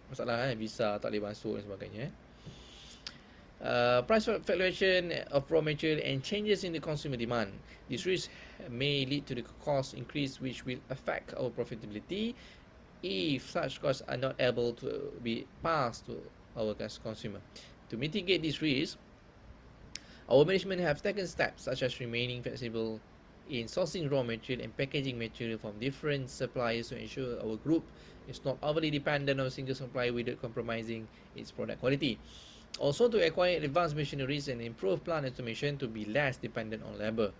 A: masalah visa tak boleh masuk dan sebagainya. Price fluctuation of raw material and changes in the consumer demand. This risk may lead to the cost increase, which will affect our profitability if such costs are not able to be passed to our consumer. To mitigate this risk, our management have taken steps such as remaining flexible in sourcing raw material and packaging material from different suppliers to ensure our group is not overly dependent on a single supplier without compromising its product quality. Also, to acquire advanced machineries and improve plant automation to be less dependent on labor.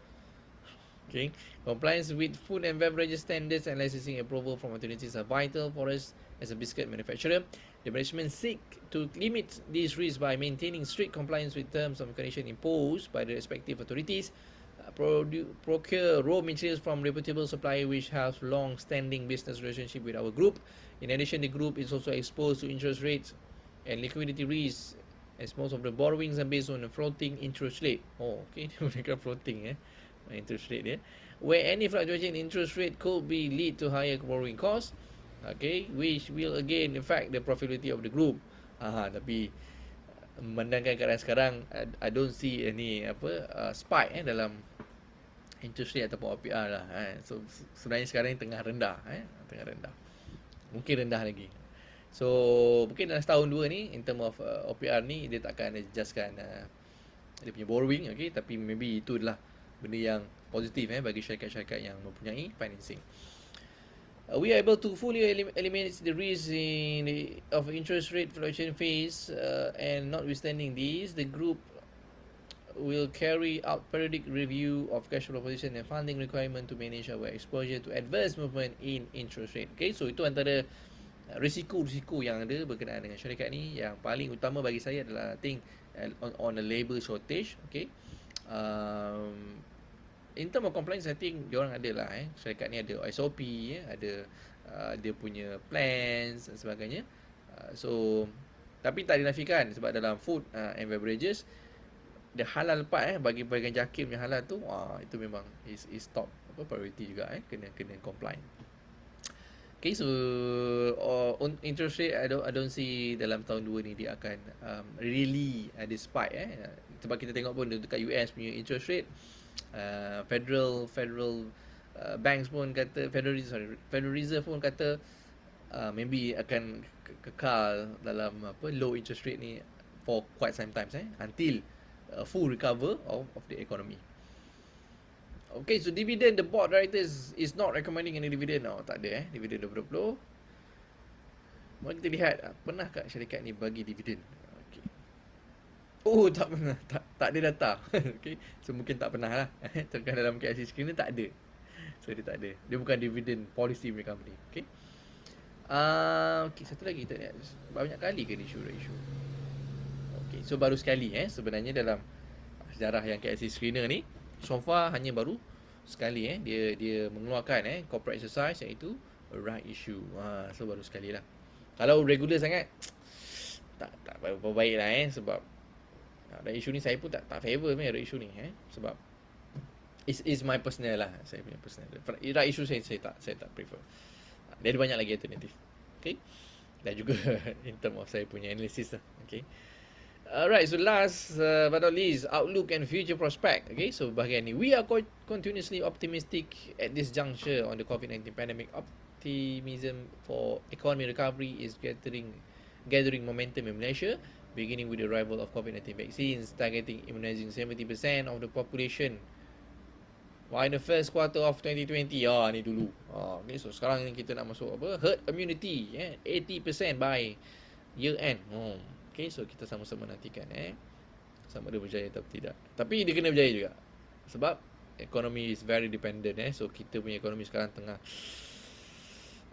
A: Okay, compliance with food and beverages standards and licensing approval from authorities are vital for us as a biscuit manufacturer. The management seek to limit these risks by maintaining strict compliance with terms and conditions imposed by the respective authorities. Procure raw materials from reputable suppliers which have long-standing business relationship with our group. In addition, the group is also exposed to interest rates and liquidity risks, as most of the borrowings are based on a floating interest rate. Okay, mereka floating interest rate dia. Where any fluctuation in interest rate could be lead to higher borrowing costs, okay, which will again affect the profitability of the group. Tapi memandangkan keadaan sekarang, I don't see any spike dalam interest rate ataupun OPR lah. So sebenarnya sekarang ni tengah rendah, mungkin rendah lagi. So mungkin dalam setahun dua ni, in term of OPR ni, dia takkan adjustkan dia punya borrowing, okay, tapi maybe itu adalah benda yang positif bagi syarikat-syarikat yang mempunyai financing. We are able to fully eliminate the risk of interest rate fluctuation phase, and notwithstanding this, the group will carry out periodic review of cash flow position and funding requirement to manage our exposure to adverse movement in interest rate. Okay, so itu antara risiko-risiko yang ada berkenaan dengan syarikat ni. Yang paling utama bagi saya adalah I think on the labour shortage. Okay, in term of compliance, I think diorang ada lah, syarikat ni ada SOP, ada dia punya plans dan sebagainya. So tapi tak dinafikan, sebab dalam food and beverages, the halal part bagi bahagian JAKIM yang halal tu, itu memang is top priority juga, kena comply. Okay, so interest rate, I don't see dalam tahun 2 ni dia akan really ada spike. Sebab kita tengok pun dekat US punya interest rate, federal banks pun kata, Federal Reserve pun kata maybe akan kekal dalam low interest rate ni for quite some time, until full recover of the economy. Okay, so dividend, the board directors is not recommending any dividend. Tak ada dividend 2020. Mari kita lihat, pernahkah syarikat ni bagi dividend? Okay. Oh, tak pernah. Tak ada data. Okay, so mungkin tak pernah lah. Terkan dalam KLC screen ni tak ada. So dia tak ada. Dia bukan dividend policy punya company. Okay. Okay, satu lagi kita lihat. Banyak kali ke isu. Okay, so baru sekali sebenarnya dalam sejarah yang KLC screener ni, so far hanya baru sekali dia mengeluarkan corporate exercise iaitu right issue. So baru sekali lah. Kalau regular sangat tak berapa baik lah sebab right issue ni saya pun tak favor right issue ni sebab is my personal lah, saya punya personal. Right issue saya tak prefer. Dia ada banyak lagi alternatif. Okay. Dan juga in term of saya punya analysis lah. Okay. Alright, so last but not least, outlook and future prospect. Okay, so bahagian ni, we are continuously optimistic at this juncture on the COVID-19 pandemic. Optimism for economy recovery is gathering momentum in Malaysia, beginning with the arrival of COVID-19 vaccines, targeting immunizing 70% of the population by the first quarter of 2020. Ni dulu. Okay, so sekarang ni kita nak masuk apa? Herd immunity, 80% by year end. Okay, so kita sama-sama nantikan sama ada berjaya atau tidak. Tapi dia kena berjaya juga. Sebab ekonomi is very dependent so kita punya ekonomi sekarang tengah,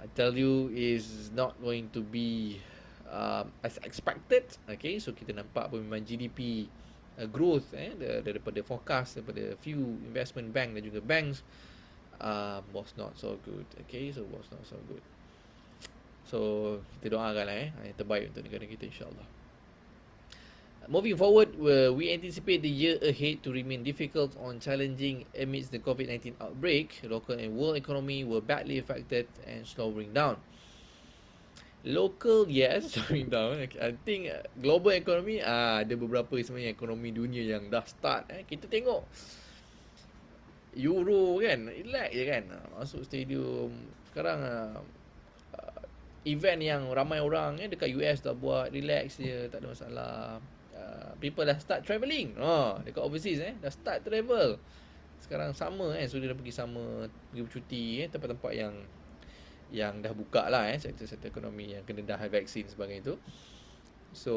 A: I tell you, is not going to be as expected. Okay, so kita nampak pun memang GDP growth daripada forecast daripada few investment bank dan juga banks was not so good. Okay, so was not so good. So kita doakan lah yang terbaik untuk negara kita, insyaAllah. Moving forward, we anticipate the year ahead to remain difficult and challenging amidst the COVID-19 outbreak. Local and world economy were badly affected and slowing down. Local, yes, slowing down. I think global economy, ada beberapa sebenarnya ekonomi dunia yang dah start. Kita tengok Euro kan, relax je kan, masuk stadium. Sekarang event yang ramai orang dekat US dah buat, relax je, tak ada masalah. People dah start travelling dekat overseas dah start travel. Sekarang sama so dia dah pergi sama, pergi bercuti tempat-tempat yang dah buka lah sektor-sektor ekonomi yang kena dah vaksin sebagainya tu. So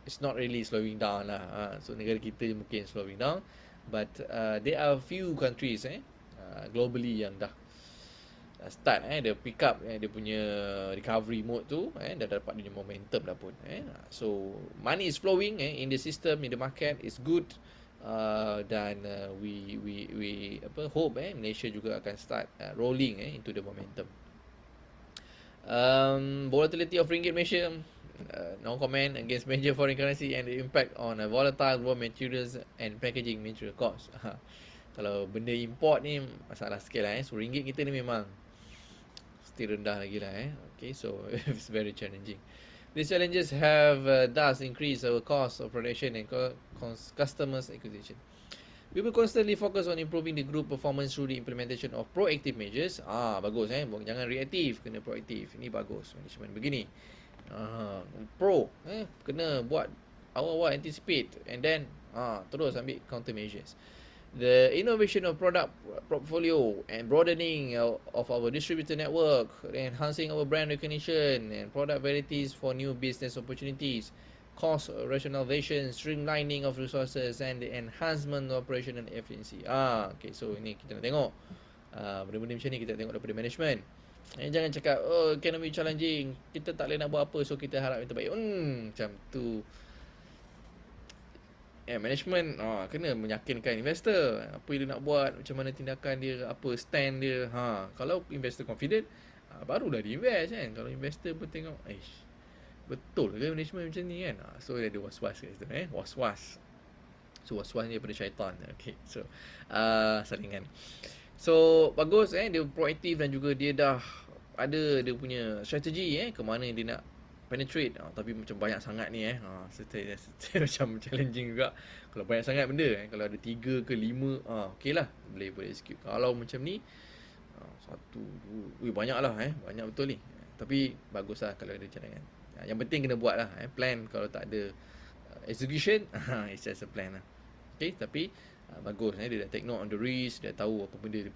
A: it's not really slowing down lah. So negara kita mungkin slowing down, but there are few countries globally yang dah start dia pick up dia punya recovery mode tu dah dapat dia momentum dah pun so money is flowing in the system, in the market is good, dan we hope Malaysia juga akan start rolling into the momentum. Volatility of ringgit Malaysia, no comment against major foreign currency and the impact on volatile raw materials and packaging material costs. Kalau benda import ni masalah sikit lah so ringgit kita ni memang still rendah lagi lah okay, so it's very challenging. These challenges have thus increased our cost of production and customers acquisition. We will constantly focus on improving the group performance through the implementation of proactive measures. Bagus jangan reaktif, kena proaktif. Ini bagus management begini. Kena buat awal-awal, anticipate, and then terus ambil counter measures. The innovation of product portfolio and broadening of our distributor network, enhancing our brand recognition and product varieties for new business opportunities, cost rationalization, streamlining of resources, and the enhancement of operational efficiency. Okay, so ini kita nak tengok benda-benda macam ni kita tengok daripada management. Jangan cakap economy challenging, kita tak boleh nak buat apa, so kita harap yang terbaik. Macam tu. Management kena meyakinkan investor apa dia nak buat, macam mana tindakan dia, apa stand dia. Kalau investor confident, barulah dia invest kan. Kalau investor pun tengok betul ke management macam ni kan, so dia ada was-was kat situ was-was. So was-was ni daripada syaitan. Okay, so salingan. So bagus dia proaktif dan juga dia dah ada dia punya strategi ke mana dia nak penetrate. Tapi macam banyak sangat ni saya macam challenging juga kalau banyak sangat benda. Kalau ada 3 ke 5 okey lah, boleh execute. Kalau macam ni 1, 2 banyak lah banyak betul ni. Tapi bagus lah kalau ada cadangan. Yang penting kena buat lah plan. Kalau tak ada execution it's just a plan lah. Okay, tapi bagus, dia dah take note on the risk, dia tahu apa benda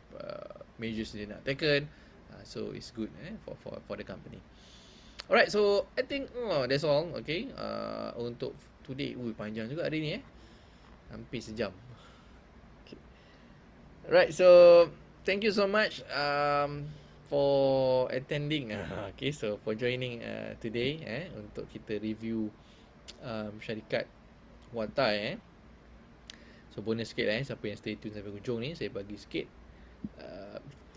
A: measures dia nak taken. So it's good for the company. Alright, so I think that's all. Okay, untuk today. Panjang juga hari ni hampir sejam. Okay. Alright, so thank you so much for attending. Okay, so for joining today untuk kita review syarikat HWA TAI. So bonus sikit siapa yang stay tune sampai hujung ni, saya bagi sikit.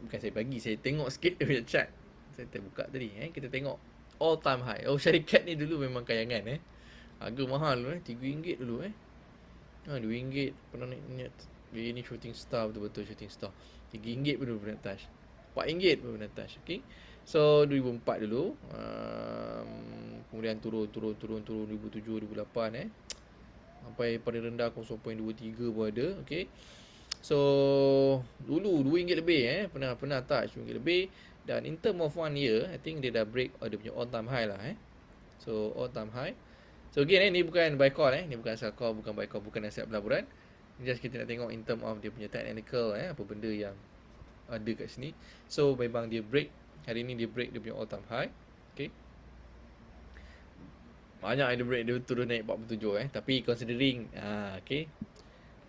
A: Bukan saya bagi, saya tengok sikit dia punya chart. Saya terbuka tadi kita tengok all time high. Syarikat ni dulu memang kayangan harga mahal dulu RM3 dulu RM2 pernah naik ni shooting star, betul-betul shooting star. RM3 pun pernah touch, RM4 pun pernah touch. Okay, so 2004 dulu, kemudian turun 2007, 2008 sampai pada rendah 0.23 pun ada. Okay, so dulu RM2 lebih pernah touch RM2 lebih. Dan in term of 1 year, I think dia dah break dia punya all time high lah So all time high. So again ni bukan buy call ni bukan sell call, bukan buy call, bukan nasihat pelaburan. Just kita nak tengok in term of dia punya technical apa benda yang ada kat sini. So memang dia break, hari ni dia break dia punya all time high. Okay, banyak dia break, dia turun naik 47 tapi considering okay,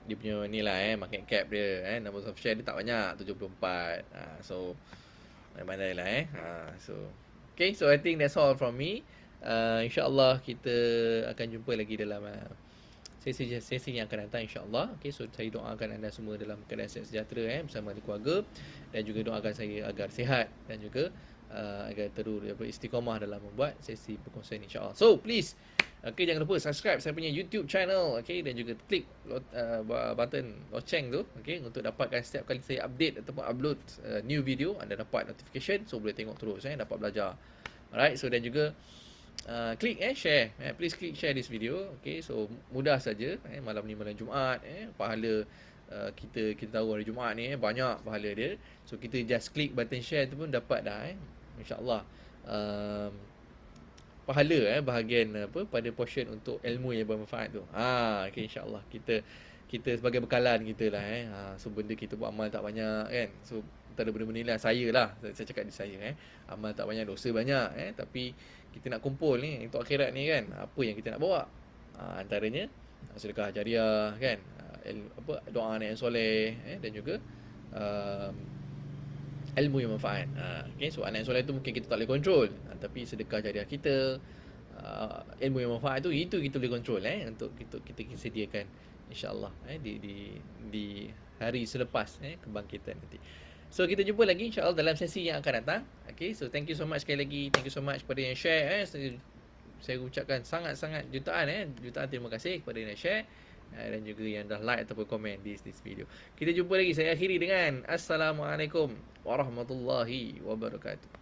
A: dia punya ni lah market cap dia numbers of share dia tak banyak, 74. So pandai lah so okay, so I think that's all from me. InsyaAllah kita akan jumpa lagi dalam sesi yang akan datang, insyaAllah. Okay, so saya doakan anda semua dalam keadaan sihat sejahtera bersama keluarga, dan juga doakan saya agar sihat dan juga agar terus istiqamah dalam membuat sesi perkongsian, insyaAllah. So please, okay, jangan lupa subscribe saya punya YouTube channel, okay, dan juga klik button loceng tu, okay, untuk dapatkan setiap kali saya update ataupun upload new video, anda dapat notification, so boleh tengok terus dapat belajar. Alright, so dan juga klik share, please klik share this video. Okay, so mudah saja malam ni malam Jumaat, pahala kita tahu hari Jumaat ni banyak pahala dia, so kita just klik button share tu pun dapat dah insyaAllah pahala bahagian pada portion untuk ilmu yang bermanfaat tu. Okay, insyaAllah kita sebagai bekalan kita lah so benda kita buat amal tak banyak so tak ada benda-benda ni lah, saya cakap di saya amal tak banyak, dosa banyak tapi kita nak kumpul ni untuk akhirat ni apa yang kita nak bawa, antaranya sedekah jariah doa anak yang soleh dan juga ilmu yang manfaat. Okay, so anak yang soleh tu mungkin kita tak boleh kontrol, tapi sedekah jariah kita, ilmu yang manfaat tu itu kita boleh kontrol untuk kita sediakan insyaAllah di hari selepas kebangkitan nanti. So kita jumpa lagi insyaAllah dalam sesi yang akan datang. Okay, so thank you so much sekali lagi. Thank you so much kepada yang share saya ucapkan sangat-sangat jutaan terima kasih kepada yang share dan juga yang dah like ataupun komen di this video. Kita jumpa lagi. Saya akhiri dengan Assalamualaikum warahmatullahi wabarakatuh.